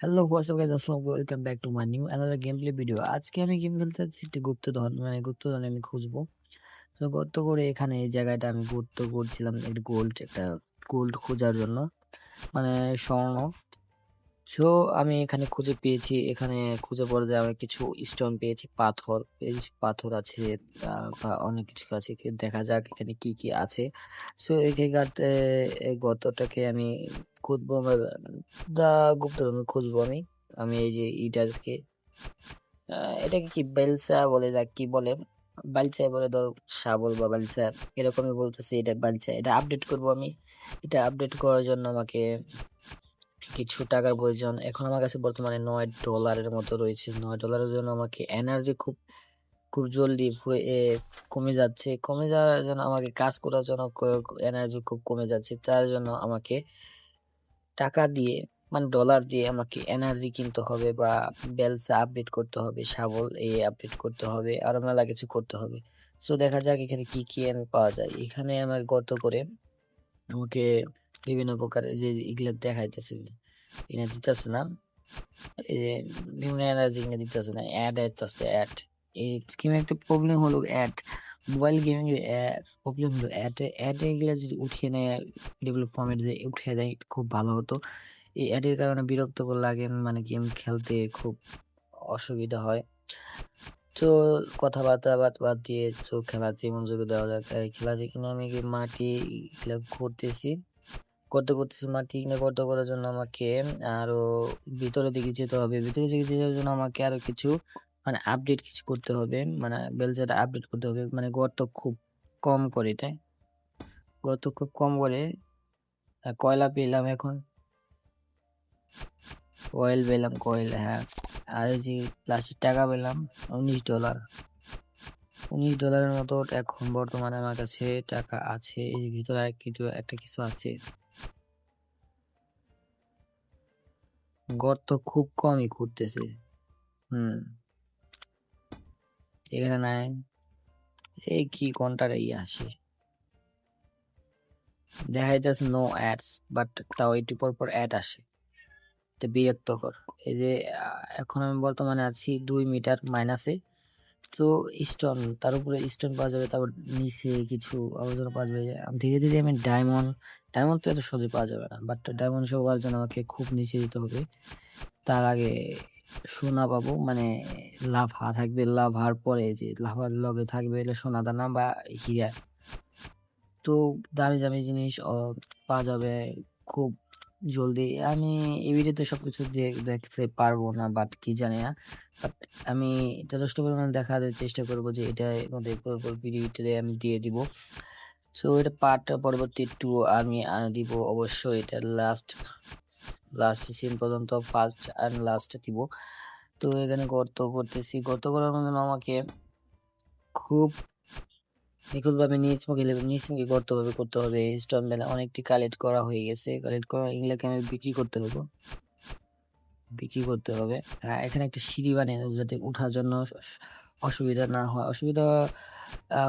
Hello WhatsApp guys, আসসালামু আলাইকুম, welcome back to my new another game play video. আজকে আমি গেম খেলতে যাচ্ছি একটি গুপ্তধন, গুপ্তধন আমি খুঁজবো। তো গর্ত করে এখানে এই জায়গাটা আমি গর্ত করছিলাম একটা গোল্ড খোঁজার জন্য, মানে স্বর্ণ। সো আমি এখানে খুঁজে পেয়েছি, এখানে খুঁজে পড়ে যে আমি কিছু স্টোন পেয়েছি, পাথর আছে, বা অনেক কিছু আছে। দেখা যাক এখানে কি কি আছে। সো এখানকার এই গর্তটাকে আমি খুঁজবো, দা গুপ্তধন খুঁজবো আমি। আমি এই যে ইটাকে এটাকে কি বেলসা বলে না কি বলে, বালচা বলে ধর, শাবল বা বালচা এরকমই বলতেছি। এটা বালচা, এটা আপডেট করব আমি। এটা আপডেট করার জন্য আমাকে কিছু টাকার প্রয়োজন। এখন আমার কাছে বর্তমানে $9 মতো রয়েছে। $9 জন্য আমাকে এনার্জি খুব খুব জলদি কমে যাচ্ছে। কমে যাওয়ার জন্য আমাকে কাজ করার জন্য এনার্জি খুব কমে যাচ্ছে। তার জন্য আমাকে টাকা দিয়ে, মানে ডলার দিয়ে আমাকে এনার্জি কিনতে হবে, বা বেলসা আপডেট করতে হবে, শাবল আপডেট করতে হবে, আরো মেলা কিছু করতে হবে। সো দেখা যাক এখানে কি কি পাওয়া যায়। এখানে আমার গর্ত করে আমাকে বিভিন্ন প্রকার যে এগুলা দেখাইতেছে, এনে দিতেছে না, এই যে বিভিন্ন এনার্জি কিনে দিতেছে না, অ্যাড আসতেছে অ্যাড। এই স্কিমে একটা প্রবলেম হলো, অ্যাড মোবাইল গেমিং এর প্রবলেম হলো অ্যাড এগুলা যদি উঠিয়ে নেয়, ডেভেলপ ফর্মেট যে উঠিয়ে দেয় খুব ভালো হতো। এই অ্যাডের কারণে বিরক্তকর লাগে, মানে গেম খেলতে খুব অসুবিধা হয়। তো কথাবার্তা বাদ দিয়ে খেলাতে মনোযোগ দেওয়া যাক। খেলাতে কিনা আমি মাটি এগুলা করতেছি মাটি কিনে গর্ত করার জন্য আমাকে আরো ভিতরের দিকে যেতে হবে। ভিতরের দিকে যাওয়ার জন্য আমাকে আরো কিছু, মানে আপডেট কিছু করতে হবে, মানে বেলচাটা আপডেট করতে হবে। মানে গর্ত খুব কম করে এটা, গর্ত খুব কম করে। কয়লা পেলাম এখন, অয়েল পেলাম, কয়লা, হ্যাঁ। আর এই যে প্লাস্টিক টাকা পেলাম $19। $19 মতো এখন বর্তমানে আমার কাছে টাকা আছে। এই ভিতরে আর একটা কিছু আছে। গর্ত খুব কমই খুঁড়তেছে। এখানে নাই, এই কি কোনটার আসে, দেখা যাচ্ছে নো অ্যাডস, বাট তাও একটু পর পর অ্যাড আসে। এটা বিরক্তকর। এই যে এখন আমি বর্তমানে আছি 2 মিটার মাইনাসে। তো স্টোন, তার উপরে স্টোন পাওয়া যাবে, তারপর নিচে কিছু আবর্জনা পাওয়া যাবে। ধীরে ধীরে আমি ডায়মন্ড তো এত সহজে পাওয়া যাবে না, বাট ডায়মন্ড সহ পাওয়ার জন্য আমাকে খুব নিচে যেতে হবে। তার আগে সোনা পাবো, মানে লাভা থাকবে, লাভার পরে যে লাভার লগে থাকবে সোনা দানা বা হীরা। তো দামি দামি জিনিস পাওয়া যাবে খুব জলদি। আমি এই ভিডিওতে সবকিছু দেখতে পারবো না, বাট কি জানি না, বাট আমি যথেষ্ট পরিমাণে দেখার চেষ্টা করবো যে এটা মধ্যে ভিডিওতে আমি দিয়ে দিব। তো এটা পার্ট পরবর্তী একটু আমি দিব অবশ্যই। এটা লাস্ট লাস্ট সিন পর্যন্ত, ফার্স্ট অ্যান্ড লাস্ট দিব। তো এখানে গর্ত করতেছি, গর্ত করার জন্য আমাকে খুব নিখুঁতভাবে নিচমুখী করতে হবে। স্টোন বেলা অনেকটি কালেক্ট করা হয়ে গেছে, কালেক্ট করা এগুলাকে আমি বিক্রি করতে হবে। এখানে একটা সিঁড়ি বানিয়ে যাতে ওঠার জন্য অসুবিধা না হয়। অসুবিধা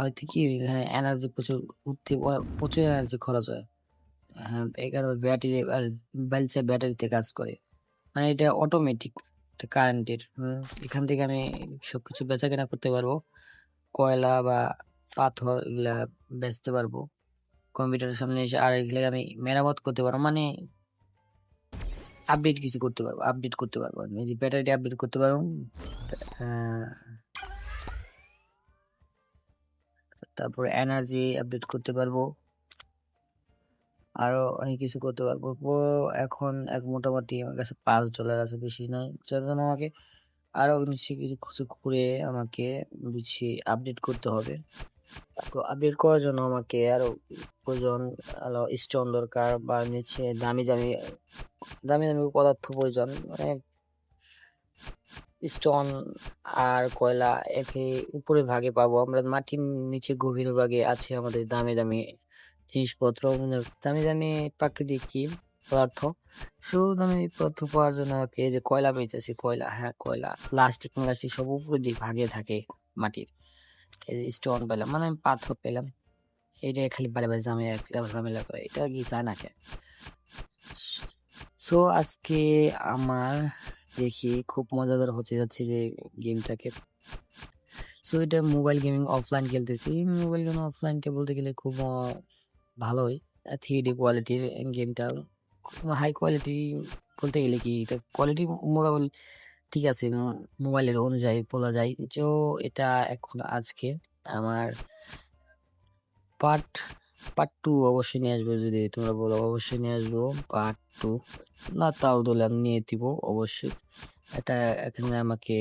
হয়তো কি, এখানে এনার্জি প্রচুর এনার্জি খরচ হয়। হ্যাঁ, এই কারণে ব্যাটারি আর বেলচা ব্যাটারিতে কাজ করে, মানে এটা অটোমেটিক, এটা কারেন্টের। এখান থেকে আমি সবকিছু বেচা কেনা করতে পারবো, কয়লা বা পাথর এগুলা বেচতে পারবো কম্পিউটারের সামনে এসে। আর এগুলা আমি মেরামত করতে পারবো, মানে আপডেট করতে পারবো আমি। এই যে ব্যাটারিটা আপডেট করতে পারবো, আহ, তারপর এনার্জি আপডেট করতে পারবো, আরো অনেক কিছু করতে পারবো। এখন মোটামুটি আমার কাছে $5 আছে, বেশি নাই। যখন আমাকে আরো নিশ্চয়ই কিছু কিছু করে আমাকে বেশি আপডেট করতে হবে। তো আপডেট করার জন্য আমাকে আরো প্রয়োজন, স্টোন দরকার, বা নিচে দামি দামি দামি দামি পদার্থ প্রয়োজন, মানে স্টোন আর কয়লা একে উপরে ভাগে পাবো আমরা। মাটির নিচে গভীর ভাগে আছে আমাদের দামি দামি জিনিসপত্র, মানে দামি দামি প্রাকৃতিক কি পদার্থ। শুধু দামি পদার্থ পাওয়ার জন্য আমাকে এই যে কয়লা পেতেছি, কয়লা, হ্যাঁ কয়লা, প্লাস্টিক সব উপরে দিকে ভাগে থাকে মাটির। এই যে স্টোন পেলাম, মানে আমি পাথর পেলাম। এটা খালি বারে বারে ঝামেলা করে, এটা কি চায় না কে? সো আজকে আমার দেখি খুব মজাদার হতে যাচ্ছে যে গেমটাকে। সো এটা মোবাইল গেমিং অফলাইন খেলতেছি। মোবাইল গেমিং অফলাইনটা বলতে গেলে খুব ভালোই। 3D কোয়ালিটির গেমটা, হাই কোয়ালিটি বলতে গেলে কি এটা কোয়ালিটি মোবাইল ঠিক আছে, মোবাইলের অনুযায়ী বলা যায়। তো এটা এখন আজকে আমার পার্ট পার্ট 2 অবশ্যই নিয়ে আসবো, যদি তোমরা বলো অবশ্যই নিয়ে আসবো পার্ট 2। না তাও বলে আমি নিয়ে দিব অবশ্যই। এটা এখানে আমাকে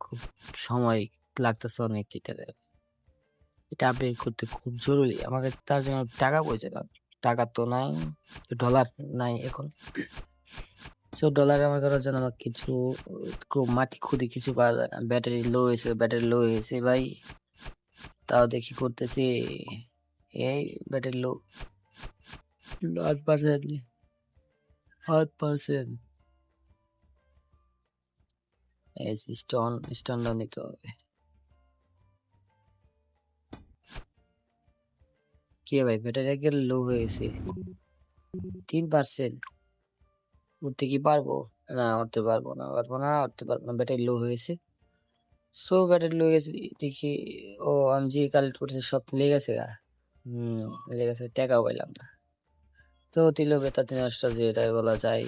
খুব সময় লাগতেছে অনেক। এটা আপডেট করতে খুব জরুরি আমাকে, তার জন্য টাকা প্রয়োজন। টাকা তো নাই, ডলার নাই এখন। সো ডলার আমার করার জন্য আমার কিছু মাটি খুঁড়ে কিছু পাওয়া যায় না। ব্যাটারি লো হয়েছে ভাই, তাও দেখি করতেছি। এই ব্যাটারি লো 8%, 8%। এই স্টোনটা নিতে হবে। কি ভাই ব্যাটারি একবার লো হয়েছে 3%। উঠতে কি পারবো? না উঠতে পারবো না, ব্যাটারি লো হয়েছে। সো ব্যাটারি লো হয়েছে দেখি। ও আমি যে কালেক্ট করছি সব লেগেছে গা। লেগেছে, টাকাও পাইলাম না। তো তিল বেতাতে নষ্ট যে এটাই বলা যায়।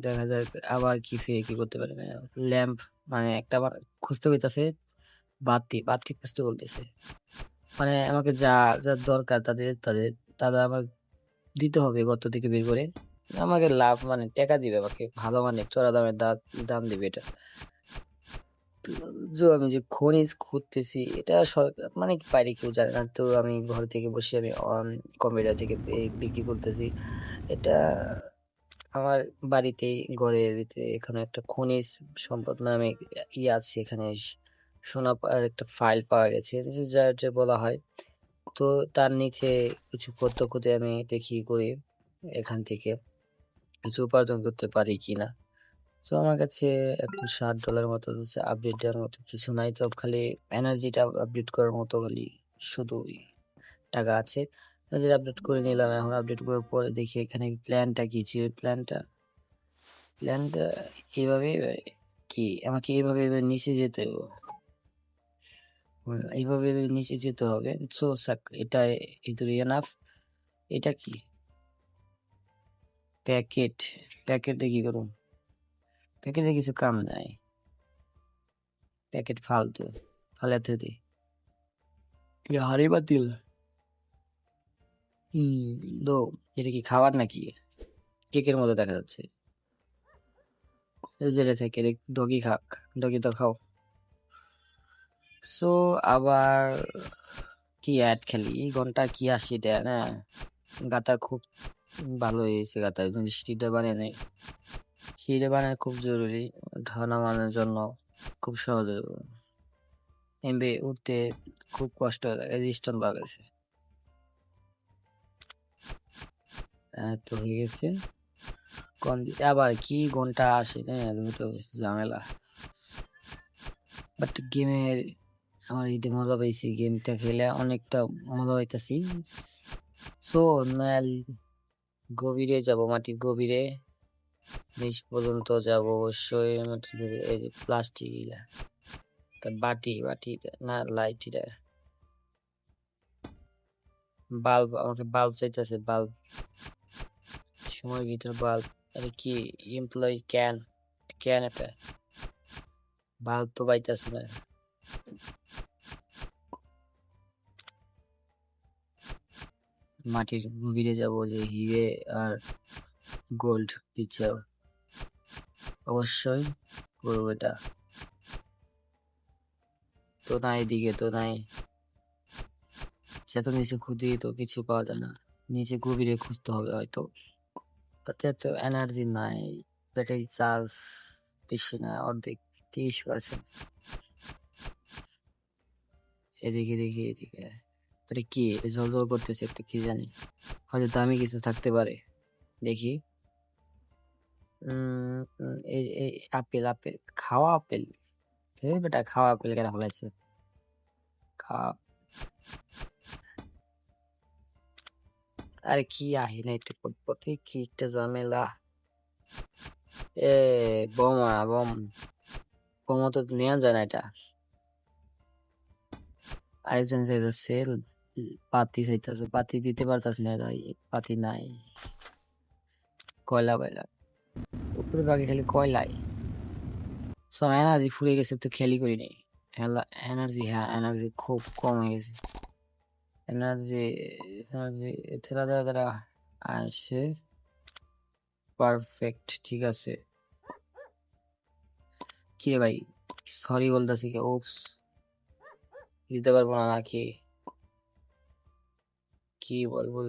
দেখা যাক আবার কি করতে পারে। ল্যাম্প মানে একটা আবার খুঁজতে হইতাছে। বাতি খুঁজতে বলতেছে। মানে আমাকে যা যা দরকার তাদের আমার দিতে হবে গর্ত থেকে বের করে। আমাকে লাভ মানে টাকা দিবে, আমাকে ভালো মানে চড়া দামের দাম দিবে এটা। যে আমি যে খনিজ খুঁজতেছি এটা সরকার মানে বাইরে কেউ জানে না, তো আমি ঘর থেকে বসে আমি কম্পিউটার থেকে বিক্রি করতেছি এটা আমার বাড়িতেই, ঘরের ভিতরে। এখানে একটা খনিজ সম্পদ নামে আছে, এখানে সোনা একটা ফাইল পাওয়া গেছে যা বলা হয়। তো তার নিচে কিছু করতে করতে আমি দেখি করি এখান থেকে কিছু উপার্জন করতে পারি কিনা। তো আমার কাছে এখন $60 মতো আপডেট দেওয়ার মতো কিছু নাই, তো খালি এনার্জিটা আপডেট করার মতো খালি শুধু টাকা আছে। এনার্জি আপডেট করে নিলাম। এখন আপডেট করার পরে দেখি এখানে প্ল্যানটা কি ছিল। প্ল্যানটা এইভাবে কি আমাকে এইভাবে নিচে যেতে হবে। এইভাবে নিচে যেতে হবে। সো এটা ইদুরি এনাফ। এটা কি প্যাকেট? প্যাকেটে কি করুন? প্যাকেটে কিছু কাম নাই, প্যাকেট ফালতু ফালাতে দি। হাড়ি বাতিল দো। এটা কি খাবার নাকি? কেকের মতো দেখা যাচ্ছে। জেলে থেকে ডগি খাক, ডগি তো খাও। সো আবার কি অ্যাড খেলি এই ঘন্টা কি 80 টাকা না। গাতা খুব ভালো হয়েছে, গাতা সিঁড়িটা বানিয়ে নেই। সিঁড়ি বানানো খুব জরুরি, ধারণা মানার জন্য খুব সহজ। এমবি উঠতে খুব কষ্ট লাগে, স্টোন পাওয়া গেছে। তো হয়ে গেছে আবার কি ঘন্টা আসে না, দুটো ঝামেলা। বাট গেমের আমার ঈদে মজা পাইছি, গেমটা খেলে অনেকটা মজা পাইতেছি। সো গভীরে যাব, মাটির গভীরে নিচ পর্যন্ত যাব অবশ্যই। মাটির গভীরে এই যে প্লাস্টিক বাটি না লাইট বাল্ব, আমাকে বাল্ব চাইতেছে, বাল্ব সময়ের ভিতরে বাল্ব। আরে কি এমপ্লয়ি ক্যান এটা বাল্ব তো পাইতেছে না। মাটির গভীরে যাব যে হিরে আর গোল্ড পিচ্ছে অবশ্যই করবো এটা। তো নাই এদিকে তো নাই, যত নিচে খুঁজি তো কিছু পাওয়া যায় না। নিচে গভীরে খুঁজতে হবে হয়তো। তাতে এত এনার্জি নাই, ব্যাটারি চার্জ বেশি না, অর্ধেক 30%। এদিকে দেখি এদিকে এটা কি ঝলঝল করতেছে একটা, কি জানি হয়তো দামি কিছু থাকতে পারে। দেখি এই আপেল খাওয়া আপেল। বেটা খাওয়া আপেল কেন ফেলাইছে? খাওয়া আরে কি আহি না, একটু পটপটে কি একটা ঝামেলা। এ বোমা বোমা তো নেওয়া যায় না এটা। আরেকজন চাইতেছে পাতি চাইতেছে, পাতি দিতে পারতাছি না ভাই, পাতি নাই। কয়লা বাইলা উপরে বাকি খালি কয়লাই। সো এনার্জি ফুরিয়ে গেছে, তো খেয়ালই করি নাই। এনার্জি, হ্যাঁ এনার্জি খুব কমে গেছে। এনার্জি এনার্জি থেরা দ্বারা দ্বারা আসে। পারফেক্ট, ঠিক আছে। কি রে ভাই, সরি বলতেছি কি? ওপস, দিতে পারবো না নাকি? কি বলবো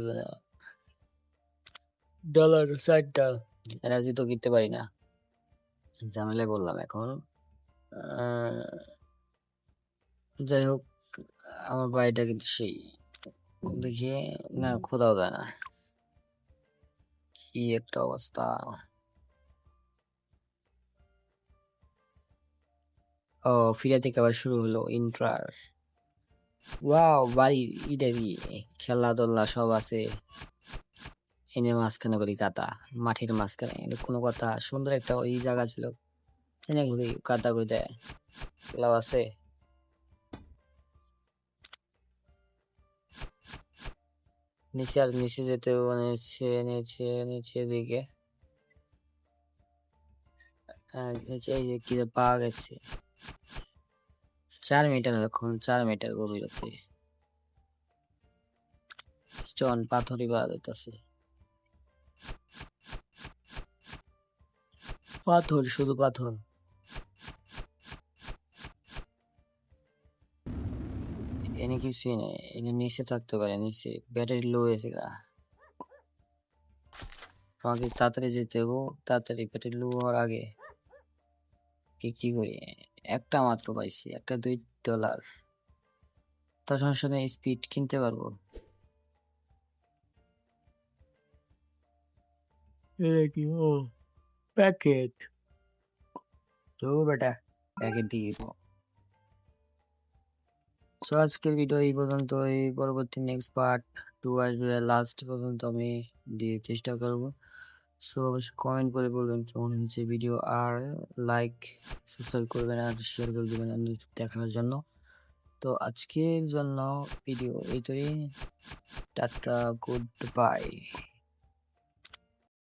ডলার 60টা এনার্জি তো কিনতে পারি না, ঝামেলায় বললাম এখন। যাই হোক, আমার বাড়িটা কিন্তু সেই দেখি না, খোদাও যায় না, কি একটা অবস্থা। ও, ফিরে থেকে আবার শুরু হলো ইন্ট্রার। ওয়াও, বাড়ির ইটাবি খেলাধুলা সব আছে। এনে মাঝখানে করি কাতা, মাঠের মাঝখানে, এটা কোনো কথা? সুন্দর একটা ওই জায়গা ছিল, এনে করি কাতা করে দেয়। লাভ আছে। নিচে আর নিচে যেতে মানে নিচে নিচে দিকে নিচে এই যে কি পাওয়া গেছে। 4 মিটার, এখন 4 মিটার গভীরতা। স্টোন পাথরই পাওয়া যাইতেছে, পাথর, শুধু পাথর। এনে কিছুই নেই, এনে নিচে থাকতে পারে, নিচে ব্যাটারি লো হয়েছে গা। আমাকে তাড়াতাড়ি যেতে হবো, তাড়াতাড়ি ব্যাটারি লো হওয়ার আগে বিক্রি করি। একটা মাত্র পাইছি, একটা $2। তা সমস্যা নেই, স্পিড কিনতে পারবো। এটা কি? ও, প্যাকেট। তো বেটা, প্যাকেট দিয়ে দিব। সো আজকের ভিডিও এই পর্যন্ত, এই পরবর্তী নেক্সট পার্ট 2 আসবে, লাস্ট পর্যন্ত আমি দিয়ে চেষ্টা করব। সো অবশ্যই কমেন্ট করে বলবেন কেমন হয়েছে ভিডিও, আর লাইক সাবস্ক্রাইব করবেন আর শেয়ার করে দেবেন দেখার জন্য। তো আজকের জন্য ভিডিও এইটাই, টাটা, গুড বাই।